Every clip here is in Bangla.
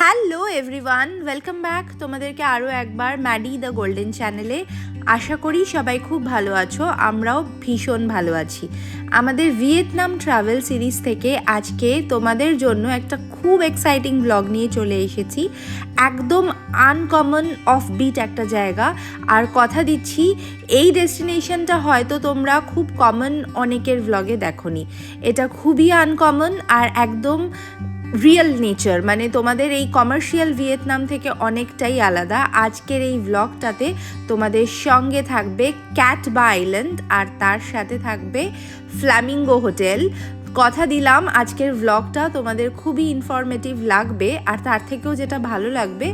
হ্যালো এভরিওয়ান, ওয়েলকাম ব্যাক তোমাদেরকে আরও একবার ম্যাডি দ্য গোল্ডেন চ্যানেলে। আশা করি সবাই খুব ভালো আছো, আমরাও ভীষণ ভালো আছি। আমাদের ভিয়েতনাম ট্রাভেল সিরিজ থেকে আজকে তোমাদের জন্য একটা খুব এক্সাইটিং ব্লগ নিয়ে চলে এসেছি। একদম আনকমন অফবিট একটা জায়গা, আর কথা দিচ্ছি এই ডেস্টিনেশনটা হয়তো তোমরা খুব কমন অনেকের ব্লগে দেখোনি। এটা খুবই আনকমন আর একদম রিয়েল নেচার, মানে তোমাদের এই কমার্শিয়াল ভিয়েতনাম থেকে অনেকটাই আলাদা। আজকের এই ব্লগটাতে তোমাদের সঙ্গে থাকবে ক্যাট বা আইল্যান্ড, আর তার সাথে থাকবে ফ্ল্যামিঙ্গো হোটেল। কথা দিলাম আজকের ব্লগটা তোমাদের খুবই ইনফরমেটিভ লাগবে, আর তার থেকেও যেটা ভালো লাগবে,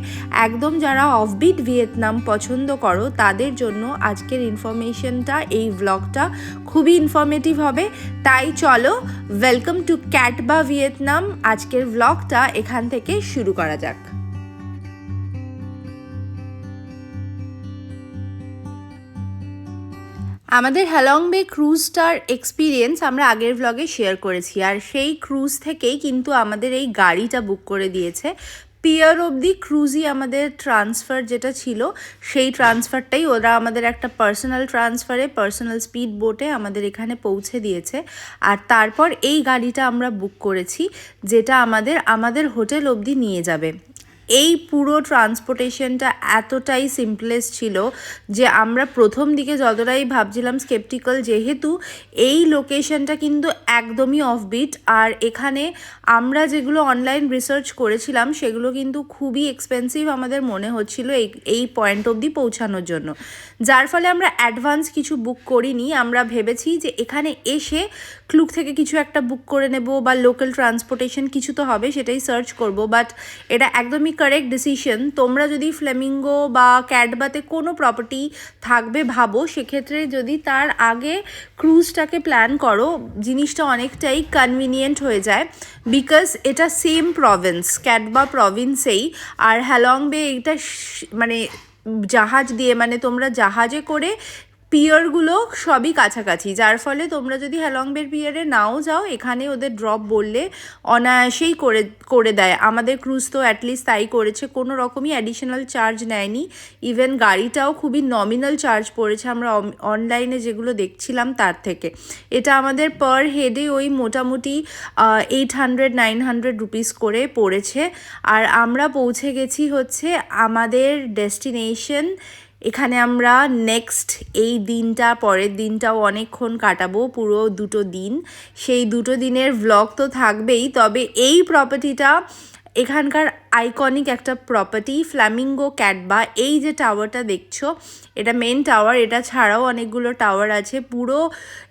একদম যারা অফবিট ভিয়েতনাম পছন্দ করো তাদের জন্য আজকের ইনফরমেশনটা, এই ব্লগটা খুবই ইনফরমেটিভ হবে। তাই চলো, ওয়েলকাম টু ক্যাট বা ভিয়েতনাম। আজকের ব্লগটা এখান থেকে শুরু করা যাক। আমাদের হ্যালং বে ক্রুজটার এক্সপিরিয়েন্স আমরা আগের ব্লগে শেয়ার করেছি, আর সেই ক্রুজ থেকেই কিন্তু আমাদের এই গাড়িটা বুক করে দিয়েছে। পিয়ার অবধি ক্রুজই আমাদের ট্রান্সফার যেটা ছিল, সেই ট্রান্সফারটাই ওরা আমাদের একটা পার্সোনাল ট্রান্সফারে, পার্সোনাল স্পিড বোটে আমাদের এখানে পৌঁছে দিয়েছে। আর তারপর এই গাড়িটা আমরা বুক করেছি, যেটা আমাদের হোটেল অবধি নিয়ে যাবে। এই পুরো ট্রান্সপোর্টেশনটা এতটাই সিম্পলেস্ট ছিল যে আমরা প্রথম দিকে যতটাই ভাবছিলাম স্কেপটিক্যাল, যেহেতু এই লোকেশনটা কিন্তু একদমই অফবিট, আর এখানে আমরা যেগুলো অনলাইন রিসার্চ করেছিলাম সেগুলো কিন্তু খুবই এক্সপেন্সিভ আমাদের মনে হচ্ছিল এই পয়েন্ট অবধি পৌঁছানোর জন্য, যার ফলে আমরা অ্যাডভান্স কিছু বুক করিনি। আমরা ভেবেছি যে এখানে এসে ক্লুক থেকে কিছু একটা বুক করে নেব, বা লোকাল ট্রান্সপোর্টেশন কিছু তো হবে, সেটাই সার্চ করব। বাট এটা একদমই কারেক্ট ডিসিশন। তোমরা যদি ফ্লেমিঙ্গো বা ক্যাটবাতে কোনো প্রপার্টি থাকবে ভাবো, সেক্ষেত্রে যদি তার আগে ক্রুজটাকে প্ল্যান করো, জিনিসটা অনেকটাই কনভিনিয়েন্ট হয়ে যায়, বিকজ এটা সেম প্রভিন্স, ক্যাটবা প্রভিন্সেই। আর হ্যালং বে এটা মানে জাহাজ দিয়ে, মানে তোমরা জাহাজে করে পিয়ারগুলো সবই কাছাকাছি, যার ফলে তোমরা যদি হ্যালং বের পিয়ারে নাও যাও, এখানে ওদের ড্রপ বললে অনায়াসেই করে দেয়। আমাদের ক্রুজ তো অ্যাটলিস্ট তাই করেছে, কোনো রকমই অ্যাডিশনাল চার্জ নেয়নি। ইভেন গাড়িটাও খুবই নমিনাল চার্জ পড়েছে আমরা অনলাইনে যেগুলো দেখছিলাম তার থেকে। এটা আমাদের পার হেডে ওই মোটামুটি 800-900 রুপিস করে পড়েছে। আর আমরা পৌঁছে গেছি হচ্ছে আমাদের ডেস্টিনেশন। এখানে আমরা নেক্সট এই দিনটা, পরের দিনটাও অনেকক্ষণ কাটাবো, পুরো 2 দিন। সেই 2 দিনের ভ্লগ তো থাকবেই, তবে এই প্রপার্টিটা এখানকার আইকনিক একটা প্রপার্টি, ফ্ল্যামিঙ্গো ক্যাটবা। এই যে টাওয়ারটা দেখছো, এটা মেন টাওয়ার, এটা ছাড়াও অনেকগুলো টাওয়ার আছে। পুরো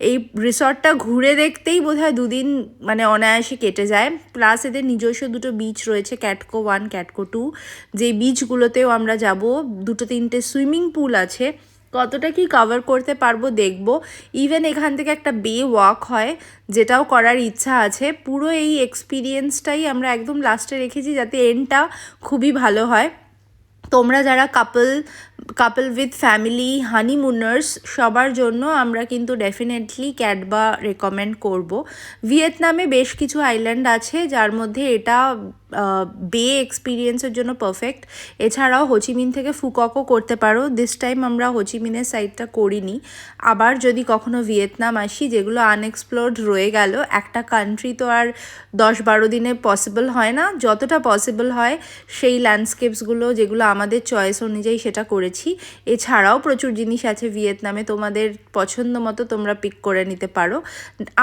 এই রিসর্টটা ঘুরে দেখতেই বোধহয় 2 দিন মানে অনায়াসে কেটে যায়। প্লাস এদের নিজস্ব 2 বিচ রয়েছে, ক্যাটকো 1, ক্যাটকো 2, যেই বিচগুলোতেও আমরা যাব। 2-3টে সুইমিং পুল আছে। কতটা কি কভার করতে পারবো দেখবো। ইভেন এখান থেকে একটা বে ওয়াক হয়, যেটাও করার ইচ্ছা আছে। পুরো এই এক্সপিরিয়েন্সটাই আমরা একদম লাস্টে রেখেছি, যাতে এন্ডটা খুবই ভালো হয়। তোমরা যারা কাপল উইথ ফ্যামিলি, হানিমুনার্স, সবার জন্য আমরা কিন্তু ডেফিনেটলি ক্যাটবা রেকমেন্ড করব। ভিয়েতনামে বেশ কিছু আইল্যান্ড আছে, যার মধ্যে এটা বে এক্সপিরিয়েন্সের জন্য পারফেক্ট। এছাড়াও হোচিমিন থেকে ফুককও করতে পারো। দিস টাইম আমরা হোচিমিনের সাইডটা করিনি। আবার যদি কখনো ভিয়েতনাম আসি, যেগুলো আনএক্সপ্লোর্ড রয়ে গেল, একটা কান্ট্রি তো আর 10-12 দিনে পসিবল হয় না, যতটা পসিবল হয় সেই ল্যান্ডস্কেপসগুলো যেগুলো আমাদের চয়েস অনুযায়ী সেটা করেছি। এছাড়াও প্রচুর জিনিস আছে ভিয়েতনামে, তোমাদের পছন্দ মতো তোমরা পিক করে নিতে পারো।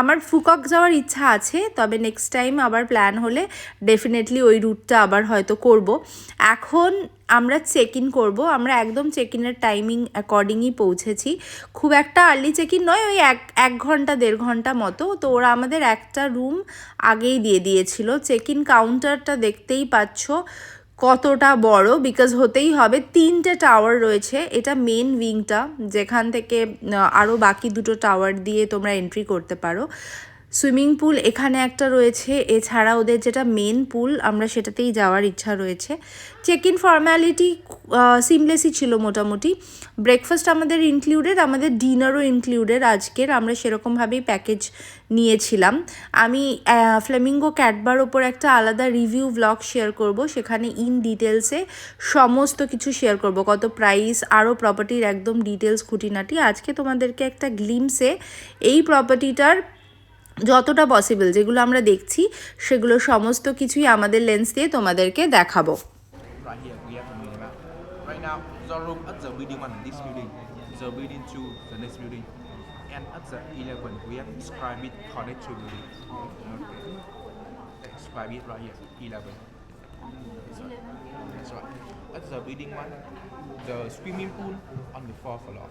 আমার ফুকক যাওয়ার ইচ্ছা আছে, তবে নেক্সট টাইম আবার প্ল্যান হলে ডেফিনেটলি ওই রুটটা আবার হয়তো করব। এখন আমরা চেক ইন করবো। আমরা একদম চেক ইনের টাইমিং অ্যাকর্ডিংই পৌঁছেছি, খুব একটা আর্লি চেক ইন নয়, ওই 1 ঘন্টা 1.5 ঘন্টা মতো। তো ওরা আমাদের একটা রুম আগেই দিয়ে দিয়েছিল। চেক ইন কাউন্টারটা দেখতেই পাচ্ছ কতটা বড়, বিকজ হতেই হবে। 3টে টাওয়ার রয়েছে, এটা মেন উইংটা, যেখান থেকে আরও বাকি 2টো টাওয়ার দিয়ে তোমরা এন্ট্রি করতে পারো। সুইমিং পুল এখানে একটা রয়েছে, এছাড়া ওদের যেটা মেন পুল আমরা সেটাতেই যাওয়ার ইচ্ছা রয়েছে। চেক ইন ফর্ম্যালিটি সিমলেসই ছিল মোটামুটি। ব্রেকফাস্ট আমাদের ইনক্লুডেড, আমাদের ডিনারও ইনক্লুডেড আজকের, আমরা সেরকমভাবেই প্যাকেজ নিয়েছিলাম। আমি ফ্লেমিঙ্গো ক্যাটবার ওপর একটা আলাদা রিভিউ ব্লগ শেয়ার করব, সেখানে ইন ডিটেলসে সমস্ত কিছু শেয়ার করব, কত প্রাইস, আরও প্রপার্টির একদম ডিটেলস খুঁটিনাটি। আজকে তোমাদেরকে একটা গ্লিমসে এই প্রপার্টিটার যতটা পসিবল যেগুলো আমরা দেখছি সেগুলো সমস্ত কিছুই আমাদের লেন্স দিয়ে তোমাদেরকে দেখাবো। Right here we have the minimap. Right now, the room at the building 1, this building, the building 2, the next building, and at the 11 we have described it connect to building. Okay. Describe it right here, 11. That's right. At the building 1, the swimming pool on the 4th floor.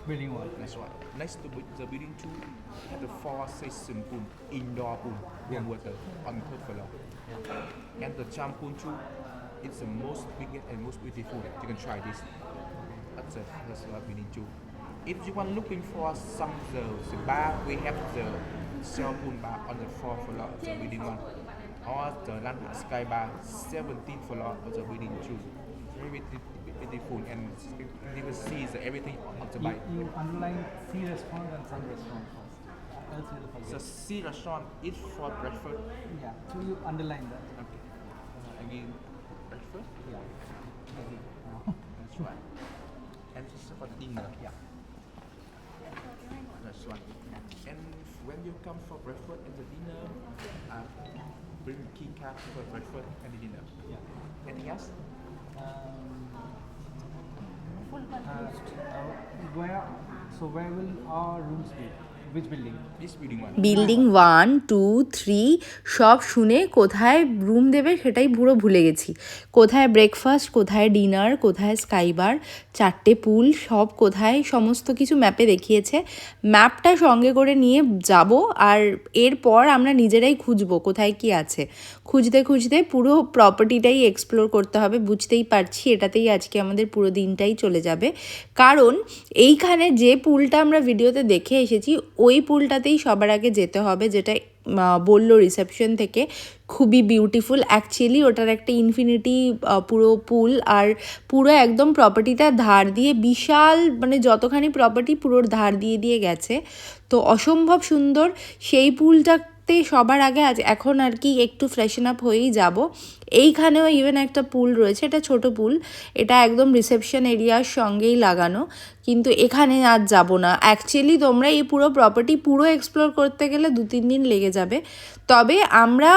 Building 1. That's right. Next to the building 2, have the 4-section pool, indoor pool, warm water on the 3rd floor. And the jump pool 2, it's the most biggest and most beautiful. You can try this. That's what we need to. If you want looking for some the bar, we have the cell pool bar on the 4th floor of the building 1, or the Lanha Sky Bar 17th floor of the building 2. Very beautiful, and you can see everything on the bike. You underline C restaurant and Sun restaurant first. Else you'll forget. The sea restaurant is for breakfast. Yeah, so you underline that. Okay. Again, breakfast. Yeah. Okay. That's right. And this is for dinner. Yeah. That's right. And when you come for breakfast and the dinner, bring key card for breakfast and the dinner. Yeah. Anything else? Where will our rooms be? Which building? This building 1. Building 1, 2, 3 সব শুনে কোথায় রুম দেবে সেটাই পুরো ভুলে গেছি। কোথায় ব্রেকফাস্ট, কোথায় ডিনার, কোথায় স্কাইবার, 4টে পুল, সব কোথায় সমস্ত কিছু ম্যাপে দেখিয়েছে। ম্যাপটা সঙ্গে করে নিয়ে যাব, আর এরপর আমরা নিজেরাই খুঁজবো কোথায় কি আছে। খুঁজতে খুঁজতে পুরো প্রপার্টিটাই এক্সপ্লোর করতে হবে। বুঝতেই পারছি এটাতেই আজকে আমাদের পুরো দিনটাই চলে যাবে, কারণ এইখানে যে পুলটা আমরা ভিডিওতে দেখে এসেছি ওই পুলটাতেই সবার আগে যেতে হবে, যেটা বললো রিসেপশন থেকে খুবই বিউটিফুল। অ্যাকচুয়ালি ওটার একটা ইনফিনিটি পুরো পুল, আর পুরো একদম প্রপার্টিটা ধার দিয়ে বিশাল, মানে যতখানি প্রপার্টি পুরোর ধার দিয়ে দিয়ে গেছে, তো অসম্ভব সুন্দর সেই পুলটা সবার আগে এখন আর কি একটু ফ্রেশন আপ হয়েই যাব। এইখানেও ইভেন একটা পুল রয়েছে, এটা ছোট পুল, এটা একদম রিসেপশন এরিয়ার সঙ্গেই লাগানো, কিন্তু এখানে আজ যাব না। অ্যাকচুয়ালি তোমরা এই পুরো প্রপার্টি পুরো এক্সপ্লোর করতে গেলে 2-3 দিন লেগে যাবে। তবে আমরা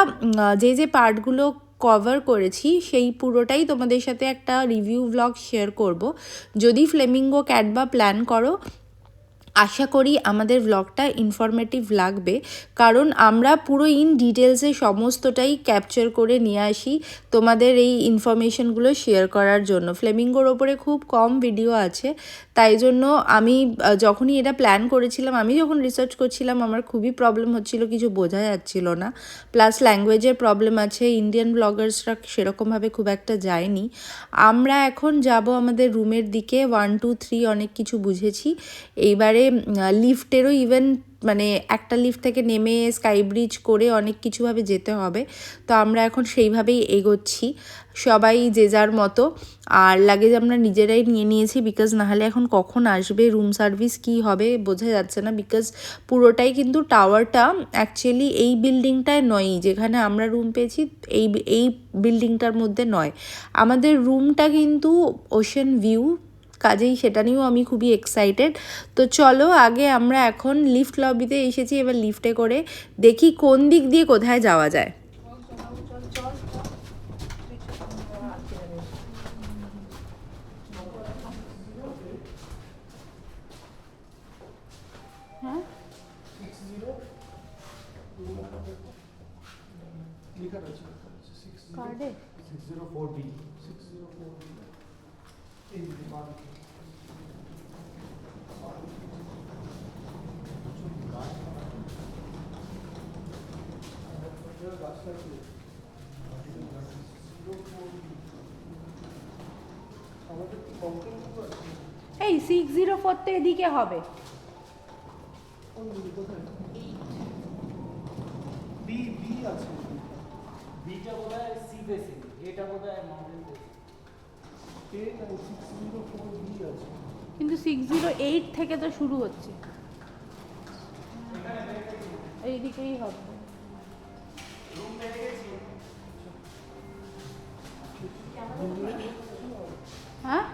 যে পার্টগুলো কভার করেছি সেই পুরোটাই তোমাদের সাথে একটা রিভিউ ব্লগ শেয়ার করব। যদি ফ্লেমিঙ্গো ক্যাটবা প্ল্যান করো, আশা করি আমাদের ব্লগটা ইনফরমেটিভ লাগবে, কারণ আমরা পুরো ইন ডিটেলসে সমস্তটাই ক্যাপচার করে নিয়ে আসি তোমাদের এই ইনফরমেশনগুলো শেয়ার করার জন্য। ফ্লেমিঙ্গোর ওপরে খুব কম ভিডিও আছে, তাই জন্য আমি যখনই এটা প্ল্যান করেছিলাম, আমি যখন রিসার্চ করছিলাম আমার খুবই প্রবলেম হচ্ছিল, কিছু বোঝা যাচ্ছিল না। প্লাস ল্যাঙ্গুয়েজের প্রবলেম আছে, ইন্ডিয়ান ব্লগার্সরা সেরকমভাবে খুব একটা যায়নি। আমরা এখন যাব আমাদের রুমের দিকে। 1, 2, 3 অনেক কিছু বুঝেছি। এইবারে লিফটেরও ইভেন মানে একটা লিফট থেকে নেমে স্কাই ব্রিজ করে অনেক কিছুভাবে যেতে হবে, তো আমরা এখন সেইভাবেই এগোচ্ছি সবাই যে যার মতো। আর লাগেজ আমরা নিজেরাই নিয়ে নিয়েছি, বিকজ নাহলে এখন কখন আসবে, রুম সার্ভিস কি হবে বোঝা যাচ্ছে না, বিকজ পুরোটাই কিন্তু টাওয়ারটা অ্যাকচুয়ালি এই বিল্ডিংটায় নয়, যেখানে আমরা রুম পেয়েছি এই বিল্ডিংটার মধ্যে নয়। আমাদের রুমটা কিন্তু ওশেন ভিউ, কাজেই সেটা নিয়েও আমি খুবই এক্সাইটেড। তো চলো আগে আমরা এখন লিফট লবিতে এসেছি, এবার লিফটে করে দেখি কোন দিক দিয়ে কোথায় যাওয়া যায়। কার্ডে 604B. 604B. এই 604 তো এদিকে হবে। আছে বিটা বোধহয় সি বেসিং, এটা বোধহয় মাউন্টেন বেসিং। এটা 604B আছে। কিন্তু 608 থেকে তো শুরু হচ্ছে, এইদিকেই হবে। হ্যাঁ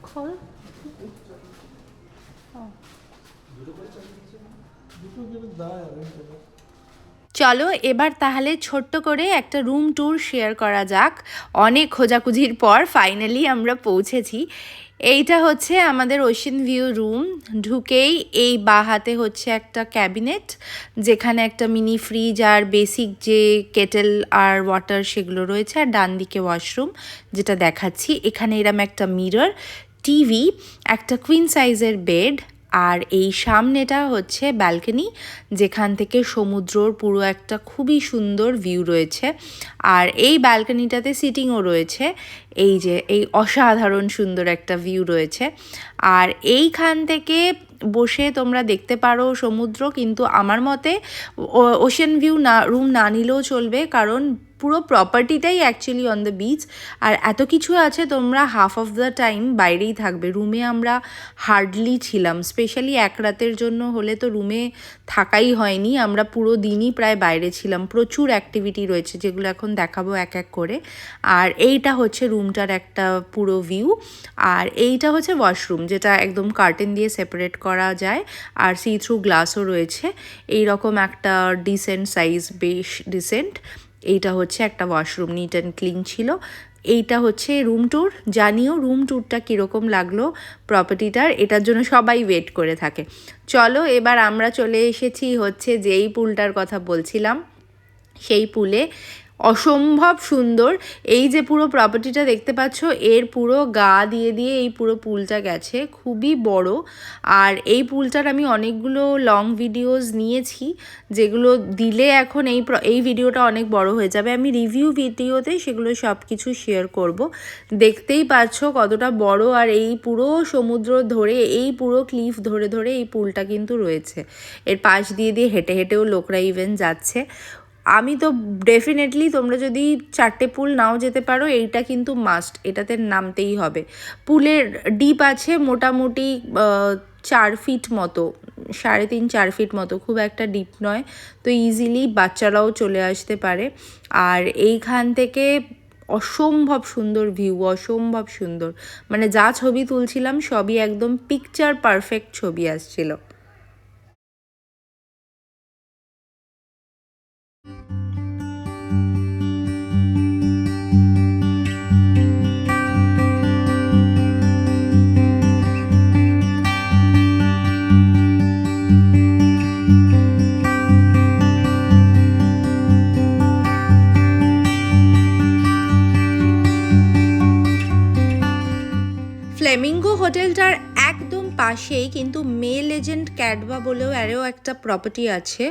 খোল। চলো এবার তাহলে ছোট্ট করে একটা রুম ট্যুর শেয়ার করা যাক। অনেক খোঁজাখুঁজির পর ফাইনালি আমরা পৌঁছেছি। এইটা হচ্ছে আমাদের ওশেন ভিউ রুম। ঢুকেই এই বাঁ হাতে হচ্ছে একটা ক্যাবিনেট, যেখানে একটা মিনি ফ্রিজ আর বেসিক যে কেটেল আর ওয়াটার সেগুলো রয়েছে, আর ডান দিকে ওয়াশরুম যেটা দেখাচ্ছি। এখানে এরম একটা মিরর, টিভি, একটা কুইন সাইজের বেড, আর এই সামনেটা হচ্ছে ব্যালকনি, যেখান থেকে সমুদ্রর পুরো একটা খুবই সুন্দর ভিউ রয়েছে। আর এই ব্যালকনিটাতে সিটিংও রয়েছে, এই যে এই অসাধারণ সুন্দর একটা ভিউ রয়েছে। আর এইখান থেকে বসে তোমরা দেখতে পারো সমুদ্র, কিন্তু আমার মতে ওশেন ভিউ না রুম না নিলেও চলবে, কারণ পুরো প্রপার্টিটাই অ্যাকচুয়ালি অন দ্য বিচ। আর এত কিছু আছে, তোমরা হাফ অফ দ্য টাইম বাইরেই থাকবে। রুমে আমরা হার্ডলি ছিলাম, স্পেশালি এক রাতের জন্য হলে তো রুমে থাকাই হয়নি। আমরা পুরো দিনই প্রায় বাইরে ছিলাম। প্রচুর অ্যাক্টিভিটি রয়েছে, যেগুলো এখন দেখাবো এক এক করে। আর এইটা হচ্ছে রুমটার একটা পুরো ভিউ। আর এইটা হচ্ছে ওয়াশরুম, যেটা একদম কার্টেন দিয়ে সেপারেট করা যায়, আর সি থ্রু গ্লাসও রয়েছে। এই রকম একটা ডিসেন্ট সাইজ, বেশ ডিসেন্ট। এইটা হচ্ছে একটা ওয়াশরুম, নিট অ্যান্ড ক্লিন ছিল। এইটা হচ্ছে রুম ট্যুর। জানিও রুম ট্যুরটা কীরকম লাগলো প্রপার্টিটার, এটার জন্য সবাই ওয়েট করে থাকে। চলো এবার আমরা চলে এসেছি হচ্ছে যেই পুলটার কথা বলছিলাম, সেই পুলে। অসম্ভব সুন্দর। এই যে পুরো প্রপার্টিটা দেখতে পাচ্ছ, এর পুরো গা দিয়ে দিয়ে এই পুরো পুলটা গেছে, খুবই বড়। আর এই পুলটার আমি অনেকগুলো লং ভিডিওস নিয়েছি, যেগুলো দিলে এখন এই ভিডিওটা অনেক বড় হয়ে যাবে। আমি রিভিউ ভিডিওতে সেগুলো সব কিছু শেয়ার করব। দেখতেই পাচ্ছ কতটা বড়। আর এই পুরো সমুদ্র ধরে, এই পুরো ক্লিফ ধরে ধরে এই পুলটা কিন্তু রয়েছে। এর পাশ দিয়ে দিয়ে হেঁটে হেঁটেও লোকরা ইভেন যাচ্ছে। আমি তো ডেফিনেটলি, তোমরা যদি 4টে পুল নাও যেতে পারো, এইটা কিন্তু মাস্ট, এটাতে নামতেই হবে। পুলের ডিপ আছে মোটামুটি 4 ফিট মতো, 3.5-4 ফিট মতো, খুব একটা ডিপ নয়। তো ইজিলি বাচ্চারাও চলে আসতে পারে। আর এইখান থেকে অসম্ভব সুন্দর ভিউ, অসম্ভব সুন্দর। মানে যা ছবি তুলছিলাম সবই একদম পিকচার পারফেক্ট ছবি আসছিল। ফ্লেমিঙ্গো হোটেলটার একদম পাশেই কিন্তু মে লেজেন্ড ক্যাডবা বলেও আরও একটা প্রপার্টি আছে,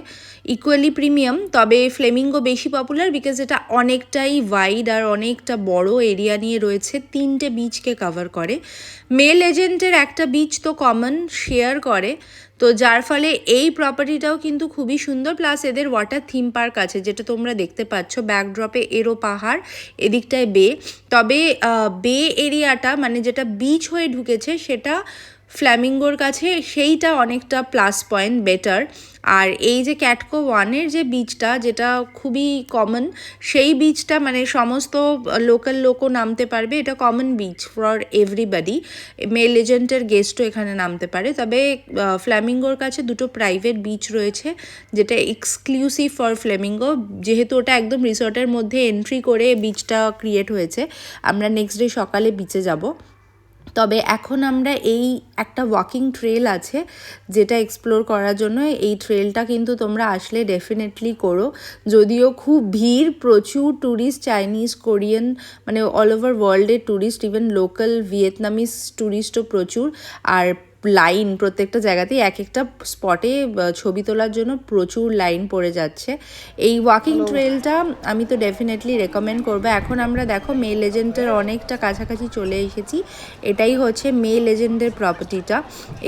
ইকুয়ালি প্রিমিয়াম। তবে ফ্লেমিঙ্গো বেশি পপুলার বিকজ এটা অনেকটাই ওয়াইড আর অনেকটা বড় এরিয়া নিয়ে রয়েছে, 3টে বিচকে কভার করে। মে লেজেন্ডের একটা বিচ তো কমন শেয়ার করে, তো যার ফলে এই প্রপার্টিটাও কিন্তু খুবই সুন্দর। প্লাস এদের ওয়াটার থিম পার্ক আছে, যেটা তোমরা দেখতে পাচ্ছ ব্যাকড্রপে, এরও পাহাড়, এদিকটায় বে। তবে বে এরিয়াটা, মানে যেটা বিচ হয়ে ঢুকেছে, সেটা ফ্ল্যামিঙ্গোর কাছে সেইটা অনেকটা প্লাস পয়েন্ট, বেটার। আর এই যে ক্যাটকো 1-এর যে বিচটা, যেটা খুবই কমন, সেই বিচটা মানে সমস্ত লোকাল লোকও নামতে পারবে, এটা কমন বিচ ফর এভরিবাডি। মেল এজেন্টের গেস্টও এখানে নামতে পারে। তবে ফ্ল্যামিঙ্গোর কাছে 2টো প্রাইভেট বিচ রয়েছে, যেটা এক্সক্লুসিভ ফর ফ্ল্যামিঙ্গো, যেহেতু ওটা একদম রিসর্টের মধ্যে এন্ট্রি করে বিচটা ক্রিয়েট হয়েছে। আমরা নেক্সট ডে সকালে বিচে যাব। তবে এখন আমরা এই একটা ওয়াকিং ট্রেল আছে যেটা এক্সপ্লোর করার জন্য, এই ট্রেলটা কিন্তু তোমরা আসলে ডেফিনেটলি করো। যদিও খুব ভিড়, প্রচুর ট্যুরিস্ট, চাইনিজ, কোরিয়ান, মানে অল ওভার ওয়ার্ল্ডের ট্যুরিস্ট, ইভেন লোকাল ভিয়েতনামিজ ট্যুরিস্টও প্রচুর। আর লাইন প্রত্যেকটা জায়গাতেই এক একটা স্পটে ছবি তোলার জন্য প্রচুর লাইন পড়ে যাচ্ছে। এই ওয়াকিং ট্রেলটা আমি তো ডেফিনেটলি রেকমেন্ড করবো। এখন আমরা দেখো মে লেজেন্ডের অনেকটা কাছাকাছি চলে এসেছি। এটাই হচ্ছে মে লেজেন্ডের প্রপার্টিটা।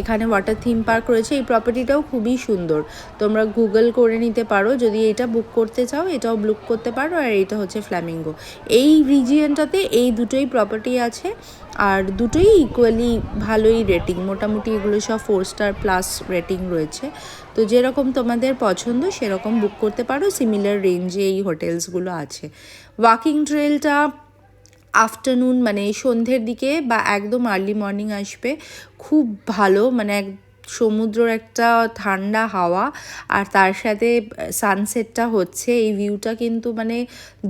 এখানে ওয়াটার থিম পার্ক রয়েছে। এই প্রপার্টিটাও খুবই সুন্দর, তোমরা গুগল করে নিতে পারো যদি এটা বুক করতে চাও, এটাও বুক করতে পারো। আর এইটা হচ্ছে ফ্ল্যামিঙ্গো। এই রিজিয়নটাতে এই দুটোই প্রপার্টি আছে, আর দুটোই ইকুয়ালি ভালোই রেটিং, মোটামুটি এগুলো সব 4 স্টার প্লাস রেটিং রয়েছে। তো যেরকম তোমাদের পছন্দ সেরকম বুক করতে পারো, সিমিলার রেঞ্জে এই হোটেলসগুলো আছে। ওয়াকিং ট্রেলটা আফটারনুন মানে সন্ধ্যের দিকে বা একদম আর্লি মর্নিং আসবে, খুব ভালো, মানে সমুদ্রর একটা ঠান্ডা হাওয়া আর তার সাথে সানসেটটা হচ্ছে, এই ভিউটা কিন্তু মানে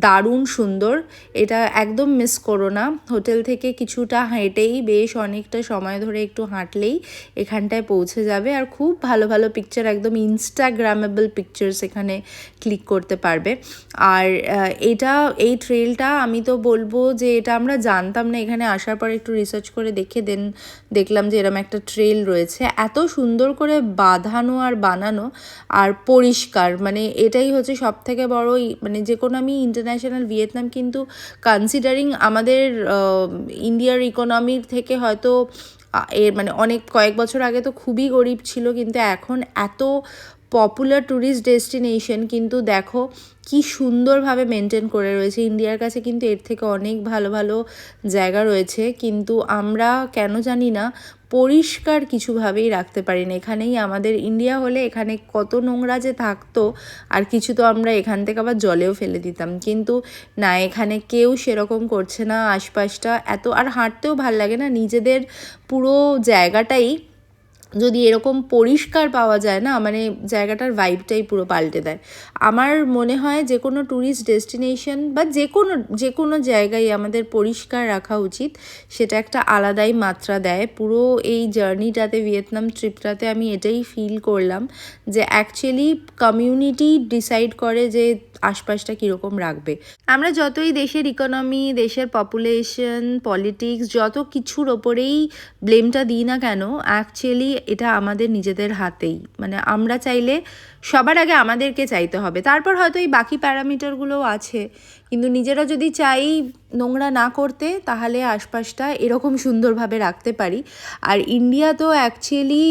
দারুণ সুন্দর। এটা একদম মিস করো না। হোটেল থেকে কিছুটা হেঁটেই বেশ অনেকটা সময় ধরে একটু হাঁটলেই এখানটায় পৌঁছে যাবে। আর খুব ভালো ভালো পিকচার, একদম ইনস্টাগ্রামেবল পিকচার্স এখানে ক্লিক করতে পারবে। আর এই ট্রেলটা আমি তো বলবো যে এটা আমরা জানতাম না, এখানে আসার পর একটু রিসার্চ করে দেখলাম যে এরকম একটা ট্রেল রয়েছে, এত সুন্দর করে বাঁধানো আর বানানো আর পরিষ্কার। মানে এটাই হচ্ছে সব থেকে বড়, মানে যে কোনো আমি ইন্টারন্যাশনাল ভিয়েতনাম কিন্তু কনসিডারিং আমাদের ইন্ডিয়ার ইকোনমির থেকে হয়তো এর মানে অনেক কয়েক বছর আগে তো খুবই গরিব ছিল, কিন্তু এখন এত পপুলার ট্যুরিস্ট ডেস্টিনেশন, কিন্তু দেখো কি সুন্দরভাবে মেনটেন করে রয়েছে। ইন্ডিয়ার কাছে কিন্তু এর থেকে অনেক ভালো ভালো জায়গা রয়েছে, কিন্তু আমরা কেন জানি না পরিষ্কার কিছুভাবেই রাখতে পারি না। এখানেই আমাদের ইন্ডিয়া হলে এখানে কত নোংরা যে থাকতো, আর কিছু তো আমরা এখান থেকে আবার জলেও ফেলে দিতাম, কিন্তু না, এখানে কেউ সেরকম করছে না। আশপাশটা এত, আর হাঁটতেও ভাল লাগে না, নিজেদের পুরো জায়গাটাই যদি এরকম পরিষ্কার পাওয়া যায় না, মানে জায়গাটার ভাইবটাই পুরো পাল্টে দেয়। আমার মনে হয় যে কোনো ট্যুরিস্ট ডেস্টিনেশন বা যে কোনো জায়গায় আমাদের পরিষ্কার রাখা উচিত, সেটা একটা আলাদাই মাত্রা দেয়। পুরো এই জার্নিটাতে, ভিয়েতনাম ট্রিপটাতে আমি এটাই ফিল করলাম যে অ্যাকচুয়ালি কমিউনিটি ডিসাইড করে যে আশপাশটা কীরকম রাখবে। আমরা যতই দেশের ইকোনমি, দেশের পপুলেশন, পলিটিক্স যত কিছুর ওপরেই ব্লেমটা দিই না কেন, অ্যাকচুয়ালি এটা আমাদের নিজেদের হাতেই। মানে আমরা চাইলে সবার আগে আমাদেরকে চাইতে হবে, তারপর হয়তো এই বাকি প্যারামিটারগুলোও আছে, কিন্তু নিজেরা যদি চাই নোংরা না করতে, তাহলে আশপাশটা এরকম সুন্দরভাবে রাখতে পারি। আর ইন্ডিয়া তো অ্যাকচুয়ালি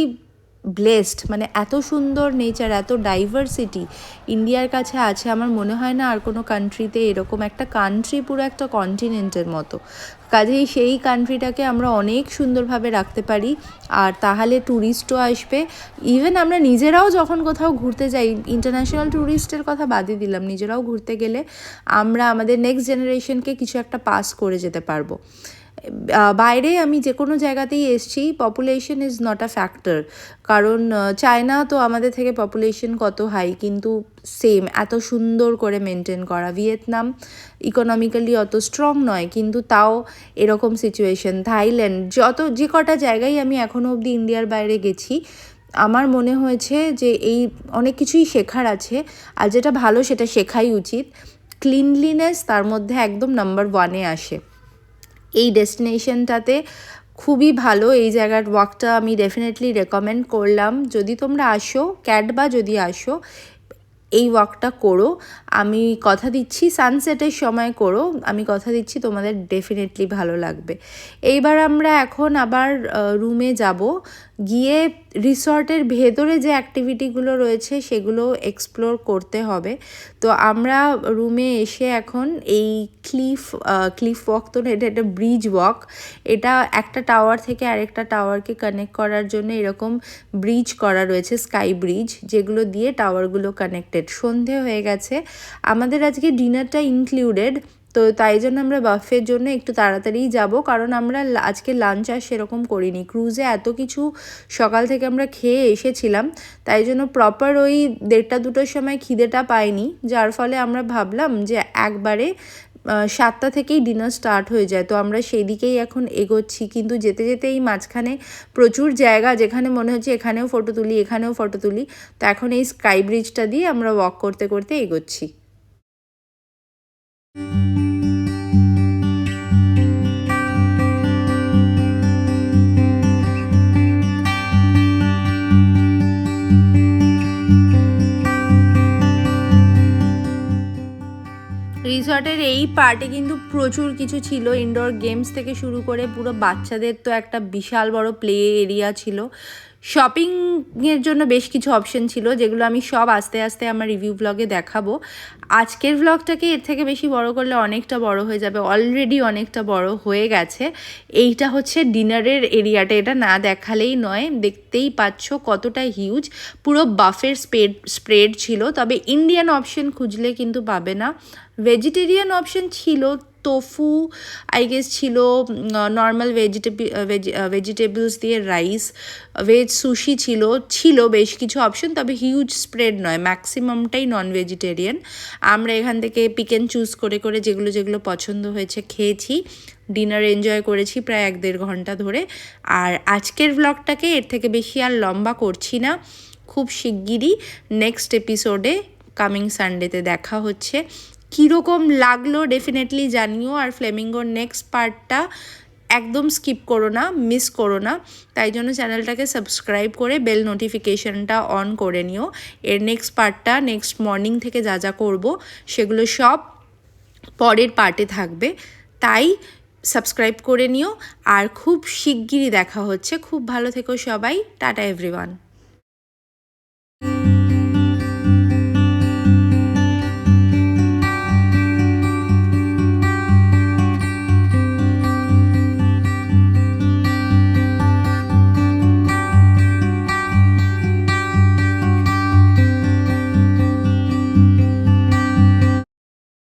ব্লেসড, মানে এত সুন্দর নেচার, এত ডাইভার্সিটি ইন্ডিয়ার কাছে আছে। আমার মনে হয় না আর কোনো কান্ট্রিতে এরকম একটা কান্ট্রি, পুরো একটা কন্টিনেন্টের মতো। কাজেই সেই কান্ট্রিটাকে আমরা অনেক সুন্দরভাবে রাখতে পারি, আর তাহলে ট্যুরিস্টও আসবে। ইভেন আমরা নিজেরাও যখন কোথাও ঘুরতে যাই, ইন্টারন্যাশনাল ট্যুরিস্টের কথা বাদই দিলাম, নিজেরাও ঘুরতে গেলে আমরা আমাদের নেক্সট জেনারেশনকে কিছু একটা পাস করে যেতে পারবো। বাইরে আমি যে কোনো জায়গাতেই এসছি, population is not a factor. কারণ চায়না তো আমাদের থেকে পপুলেশন কত হাই, কিন্তু সেম এত সুন্দর করে মেনটেন করা। ভিয়েতনাম ইকোনমিক্যালি অত স্ট্রং নয়, কিন্তু তাও এরকম সিচুয়েশন। থাইল্যান্ড, যে কটা জায়গায় আমি এখনও অবধি ইন্ডিয়ার বাইরে গেছি, আমার মনে হয়েছে যে এই অনেক কিছুই শেখার আছে, আর যেটা ভালো সেটা শেখাই উচিত। ক্লিনলিনেস তার মধ্যে একদম নাম্বার 1-এ আসে। এই ডেস্টিনেশনটাতে খুবই ভালো, এই জায়গার ওয়াকটা আমি ডেফিনেটলি রেকমেন্ড করলাম। যদি তোমরা আসো, ক্যাটবা যদি আসো, এই ওয়াকটা করো। আমি কথা দিচ্ছি সানসেটের সময় করো, আমি কথা দিচ্ছি তোমাদের ডেফিনেটলি ভালো লাগবে। এইবার আমরা এখন আবার রুমে যাব, গিয়ে রিসর্টের ভেতরে যে অ্যাক্টিভিটিগুলো রয়েছে সেগুলো এক্সপ্লোর করতে হবে। তো আমরা রুমে এসে এখন এই ক্লিফ ওয়াক, তো এটা একটা ব্রিজ ওয়াক। এটা একটা টাওয়ার থেকে আরেকটা টাওয়ারকে কানেক্ট করার জন্য এরকম ব্রিজ করা রয়েছে, স্কাই ব্রিজ, যেগুলো দিয়ে টাওয়ারগুলো কানেক্টেড। সন্ধে হয়ে গেছে, আমাদের আজকে ডিনারটা ইনক্লুডেড, তো তাই জন্য আমরা বাফের জন্য একটু তাড়াতাড়িই যাব, কারণ আমরা আজকে লাঞ্চ আর সেরকম করিনি। ক্রুজে এত কিছু সকাল থেকে আমরা খেয়ে এসেছিলাম, তাই জন্য প্রপার ওই 1:30-2টোর সময় খিদেটা পাইনি, যার ফলে আমরা ভাবলাম যে একবারে 7টা থেকেই ডিনার স্টার্ট হয়ে যায়। তো আমরা সেই দিকেই এখন এগোচ্ছি, কিন্তু যেতে যেতে এই মাঝখানে প্রচুর জায়গা যেখানে মনে হচ্ছে এখানেও ফটো তুলি, এখানেও ফটো তুলি। তো এখন এই স্কাই ব্রিজটা দিয়ে আমরা ওয়াক করতে করতে এগোচ্ছি। রিসর্টের এই পার্টে কিন্তু প্রচুর কিছু ছিল, ইনডোর গেমস থেকে শুরু করে পুরো বাচ্চাদের তো একটা বিশাল বড় প্লে এরিয়া ছিল। শপিংয়ের জন্য বেশ কিছু অপশন ছিল, যেগুলো আমি সব আস্তে আস্তে আমার রিভিউ ব্লগে দেখাবো। আজকের ব্লগটাকে এর থেকে বেশি বড় করলে অনেকটা বড় হয়ে যাবে, অলরেডি অনেকটা বড় হয়ে গেছে। এইটা হচ্ছে ডিনারের এরিয়াটা, এটা না দেখালেই নয়, দেখতেই পাচ্ছ কতটা হিউজ। পুরো বাফের স্প্রেড ছিল, তবে ইন্ডিয়ান অপশন খুঁজলে কিন্তু পাবে না। ভেজিটেরিয়ান অপশন ছিল, তোফু আই গেস ছিল, নর্মাল ভেজিটেবলস দিয়ে রাইস, ভেজ সুশি ছিল বেশ কিছু অপশন, তবে হিউজ স্প্রেড নয়, ম্যাক্সিমামটাই নন ভেজিটেরিয়ান। আমরা এখান থেকে পিক অ্যান্ড চুজ করে করে যেগুলো পছন্দ হয়েছে খেয়েছি, ডিনার এনজয় করেছি প্রায় 1-1.5 ঘন্টা ধরে। আর আজকের ব্লগটাকে এর থেকে বেশি আর লম্বা করছি না, খুব শিগগিরই নেক্সট এপিসোডে কামিং সানডেতে দেখা হচ্ছে। কীরকম লাগলো ডেফিনেটলি জানিও, আর ফ্লেমিঙ্গোর নেক্সট পার্টটা একদম স্কিপ করো না, মিস করো না। তাই জন্য চ্যানেলটাকে সাবস্ক্রাইব করে বেল নোটিফিকেশানটা অন করে নিও। এর নেক্সট পার্টটা নেক্সট মর্নিং থেকে যা যা করবো সেগুলো সব পরের পার্টে থাকবে, তাই সাবস্ক্রাইব করে নিও। আর খুব শিগগিরই দেখা হচ্ছে, খুব ভালো থেকো সবাই, টাটা এভরিওয়ান।